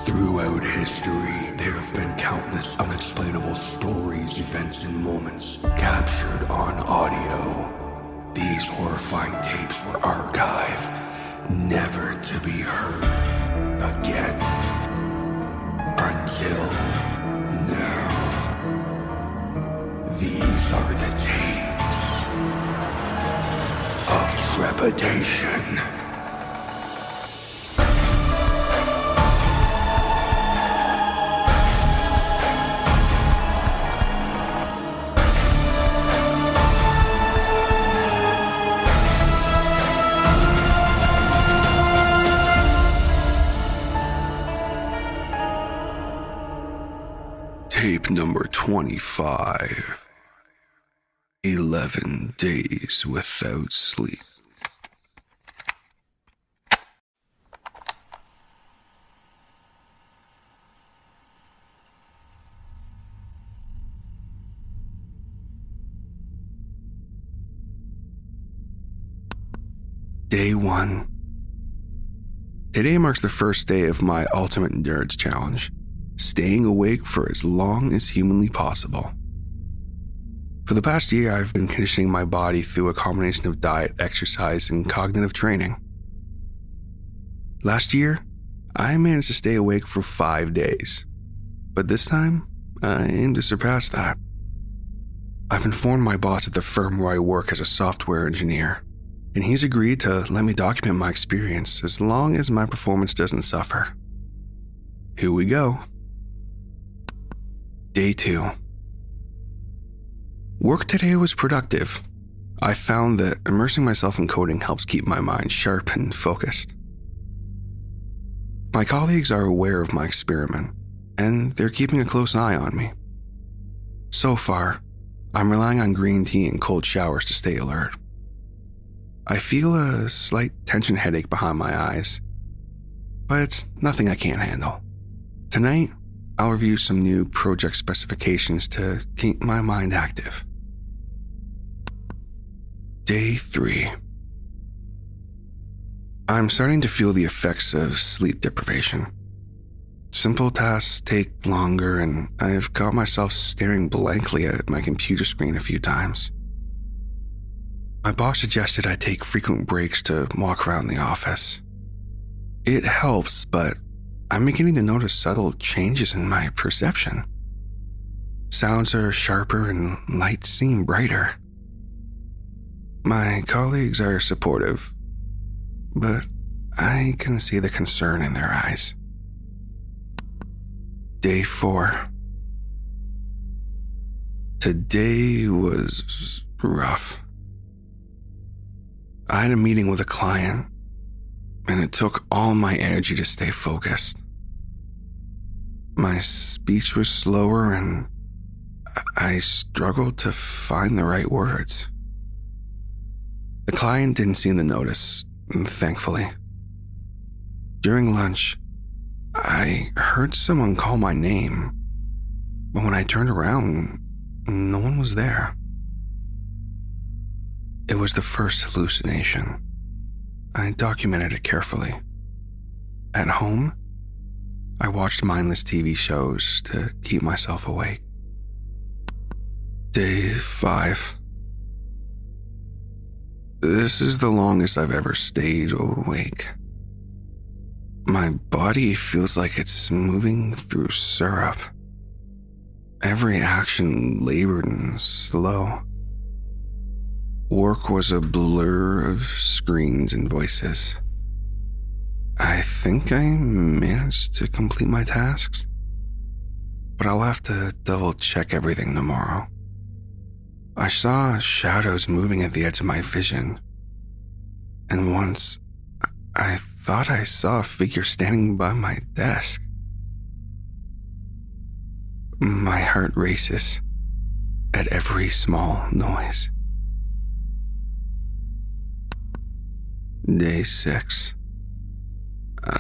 Throughout history, there have been countless unexplainable stories, events, and moments captured on audio. These horrifying tapes were archived, never to be heard again. Until now. These are the tapes of trepidation. Tape number 25. 11 days without sleep. Day 1. Today marks the first day of my Ultimate Endurance Challenge, staying awake for as long as humanly possible. For the past year, I've been conditioning my body through a combination of diet, exercise, and cognitive training. Last year, I managed to stay awake for 5 days, but this time, I aim to surpass that. I've informed my boss at the firm where I work as a software engineer, and he's agreed to let me document my experience as long as my performance doesn't suffer. Here we go. Day 2. Work today was productive. I found that immersing myself in coding helps keep my mind sharp and focused. My colleagues are aware of my experiment, and they're keeping a close eye on me. So far, I'm relying on green tea and cold showers to stay alert. I feel a slight tension headache behind my eyes, but it's nothing I can't handle. Tonight, I'll review some new project specifications to keep my mind active. Day 3. I'm starting to feel the effects of sleep deprivation. Simple tasks take longer, and I've caught myself staring blankly at my computer screen a few times. My boss suggested I take frequent breaks to walk around the office. It helps, but I'm beginning to notice subtle changes in my perception. Sounds are sharper and lights seem brighter. My colleagues are supportive, but I can see the concern in their eyes. Day 4. Today was rough. I had a meeting with a client, and it took all my energy to stay focused. My speech was slower, and I struggled to find the right words. The client didn't seem to notice, thankfully. During lunch, I heard someone call my name, but when I turned around, no one was there. It was the first hallucination. I documented it carefully. At home, I watched mindless TV shows to keep myself awake. Day 5. This is the longest I've ever stayed awake. My body feels like it's moving through syrup. Every action labored and slow. Work was a blur of screens and voices. I think I managed to complete my tasks, but I'll have to double check everything tomorrow. I saw shadows moving at the edge of my vision, and once I thought I saw a figure standing by my desk. My heart races at every small noise. Day 6.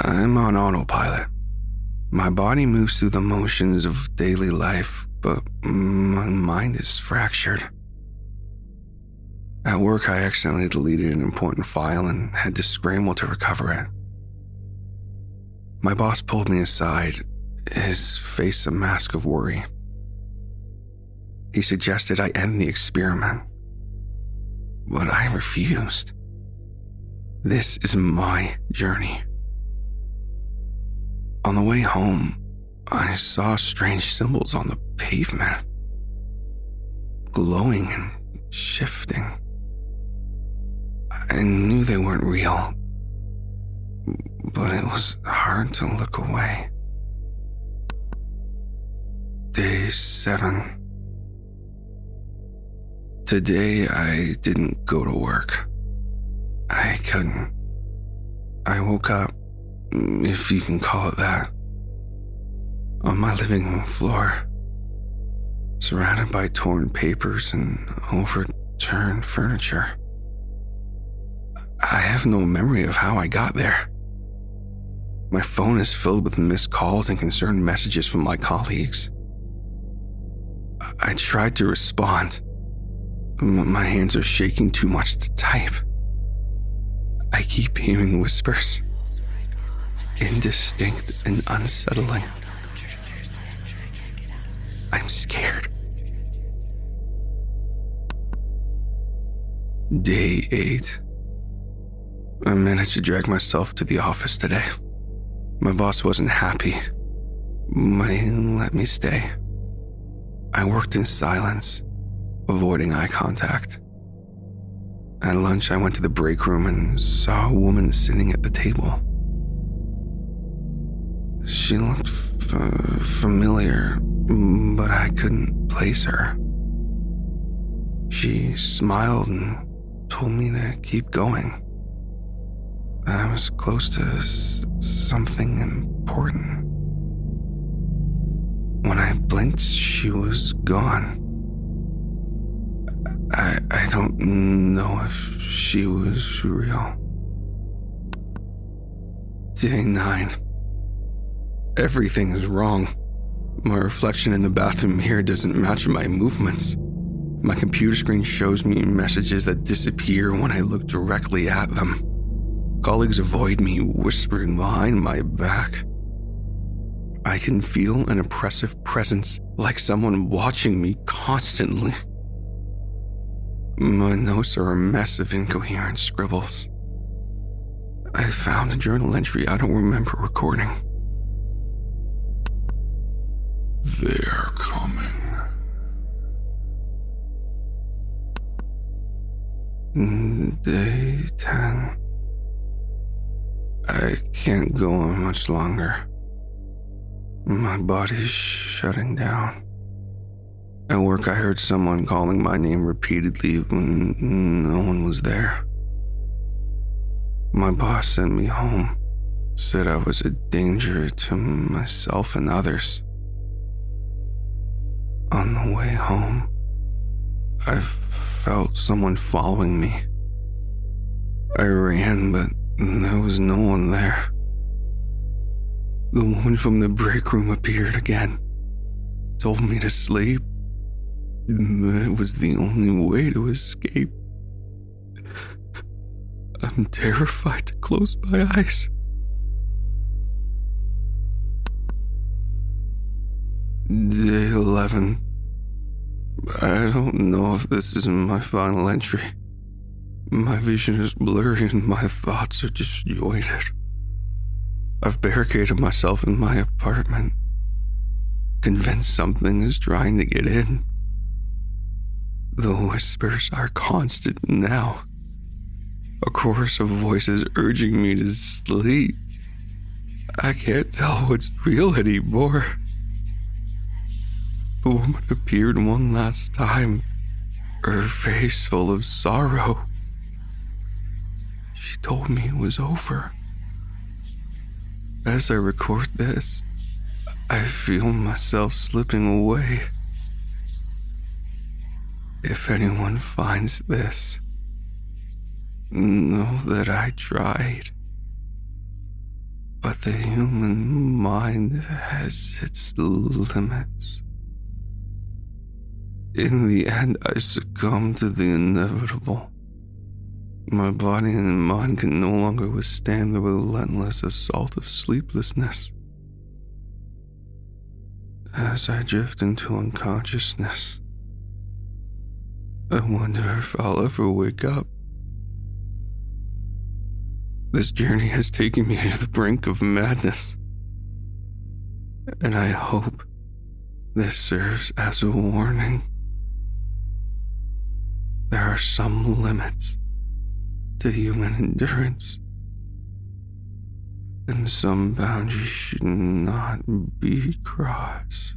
I'm on autopilot. My body moves through the motions of daily life, but my mind is fractured. At work, I accidentally deleted an important file and had to scramble to recover it. My boss pulled me aside, his face a mask of worry. He suggested I end the experiment, but I refused. This is my journey. On the way home, I saw strange symbols on the pavement, glowing and shifting. I knew they weren't real, but it was hard to look away. Day 7. Today I didn't go to work. I couldn't. I woke up, if you can call it that, on my living room floor, surrounded by torn papers and overturned furniture. I have no memory of how I got there. My phone is filled with missed calls and concerned messages from my colleagues. I tried to respond, but my hands are shaking too much to type. I keep hearing whispers, indistinct and unsettling. I'm scared. Day 8. I managed to drag myself to the office today. My boss wasn't happy, but he let me stay. I worked in silence, avoiding eye contact. At lunch, I went to the break room and saw a woman sitting at the table. She looked familiar, but I couldn't place her. She smiled and told me to keep going. I was close to something important. When I blinked, she was gone. I don't know if she was real. Day 9. Everything is wrong. My reflection in the bathroom mirror doesn't match my movements. My computer screen shows me messages that disappear when I look directly at them. Colleagues avoid me, whispering behind my back. I can feel an oppressive presence, like someone watching me constantly. My notes are a mess of incoherent scribbles. I found a journal entry I don't remember recording. They're coming. Day 10. I can't go on much longer. My body's shutting down. At work, I heard someone calling my name repeatedly when no one was there. My boss sent me home, said I was a danger to myself and others. On the way home, I felt someone following me. I ran, but there was no one there. The woman from the break room appeared again, told me to sleep. It was the only way to escape. I'm terrified to close my eyes. Day 11. I don't know if this is my final entry. My vision is blurry and my thoughts are disjointed. I've barricaded myself in my apartment, convinced something is trying to get in. The whispers are constant now. A chorus of voices urging me to sleep. I can't tell what's real anymore. The woman appeared one last time, her face full of sorrow. She told me it was over. As I record this, I feel myself slipping away. If anyone finds this, know that I tried. But the human mind has its limits. In the end, I succumbed to the inevitable. My body and mind can no longer withstand the relentless assault of sleeplessness. As I drift into unconsciousness, I wonder if I'll ever wake up. This journey has taken me to the brink of madness, and I hope this serves as a warning. There are some limits to human endurance, and some boundaries should not be crossed.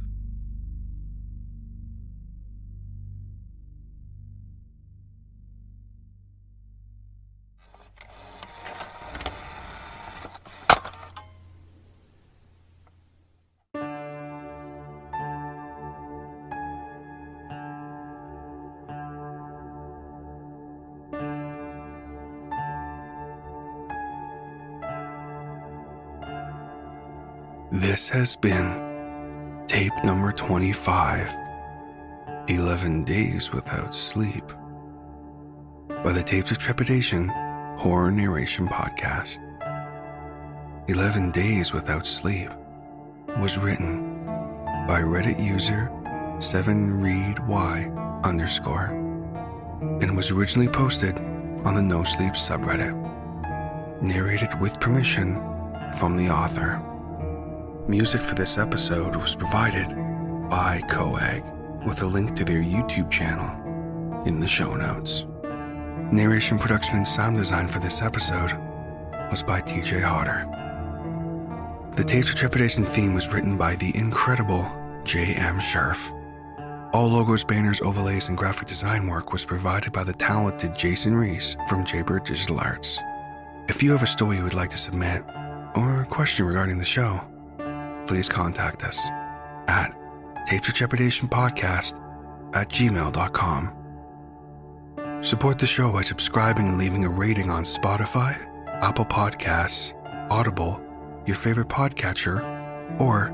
This has been tape number 25, 11 Days Without Sleep, by the Tapes of Trepidation Horror Narration Podcast. 11 Days Without Sleep was written by Reddit user 7reedy_ and was originally posted on the No Sleep subreddit. Narrated with permission from the author. Music for this episode was provided by CO.AG, with a link to their YouTube channel in the show notes. Narration, production, and sound design for this episode was by TJ Hodder. The Tapes of Trepidation theme was written by the incredible J.M. Scherf. All logos, banners, overlays, and graphic design work was provided by the talented Jason Reese from Jaybird Digital Arts. If you have a story you would like to submit, or a question regarding the show, please contact us at tapesoftrepidation@gmail.com. Support the show by subscribing and leaving a rating on Spotify, Apple Podcasts, Audible, your favorite podcatcher, or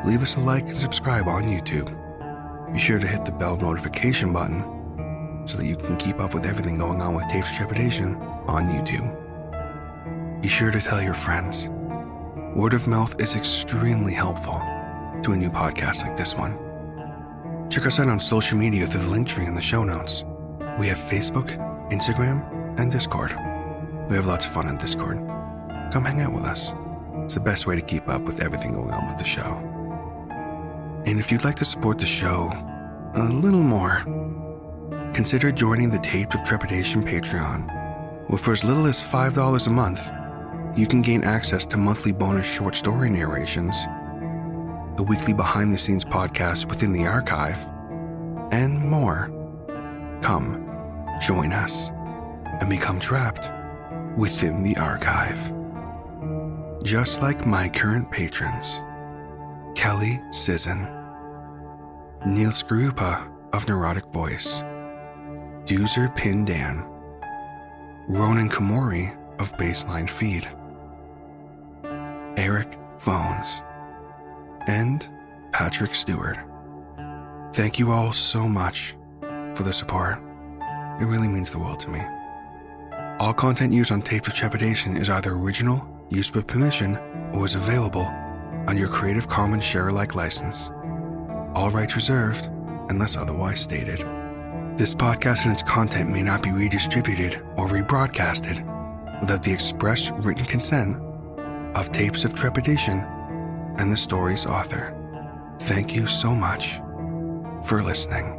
leave us a like and subscribe on YouTube. Be sure to hit the bell notification button so that you can keep up with everything going on with Tapes of Trepidation on YouTube. Be sure to tell your friends. Word of mouth is extremely helpful to a new podcast like this one. Check us out on social media through the link tree in the show notes. We have Facebook, Instagram, and Discord. We have lots of fun on Discord. Come hang out with us. It's the best way to keep up with everything going on with the show. And if you'd like to support the show a little more, consider joining the Tapes of Trepidation Patreon, where for as little as $5 a month, you can gain access to monthly bonus short story narrations, the weekly behind-the-scenes podcast within the archive, and more. Come, join us, and become trapped within the archive. Just like my current patrons, Kelly Sisson, Neil Skrupa of Neurotic Voice, Doozer Pindan, Ronan Kamori of Baseline Feed, Eric Phones, and Patrick Stewart. Thank you all so much for the support. It really means the world to me. All content used on Tapes of Trepidation is either original, used with permission, or is available on your Creative Commons share-alike license. All rights reserved unless otherwise stated. This podcast and its content may not be redistributed or rebroadcasted without the express written consent of Tapes of Trepidation and the story's author. Thank you so much for listening.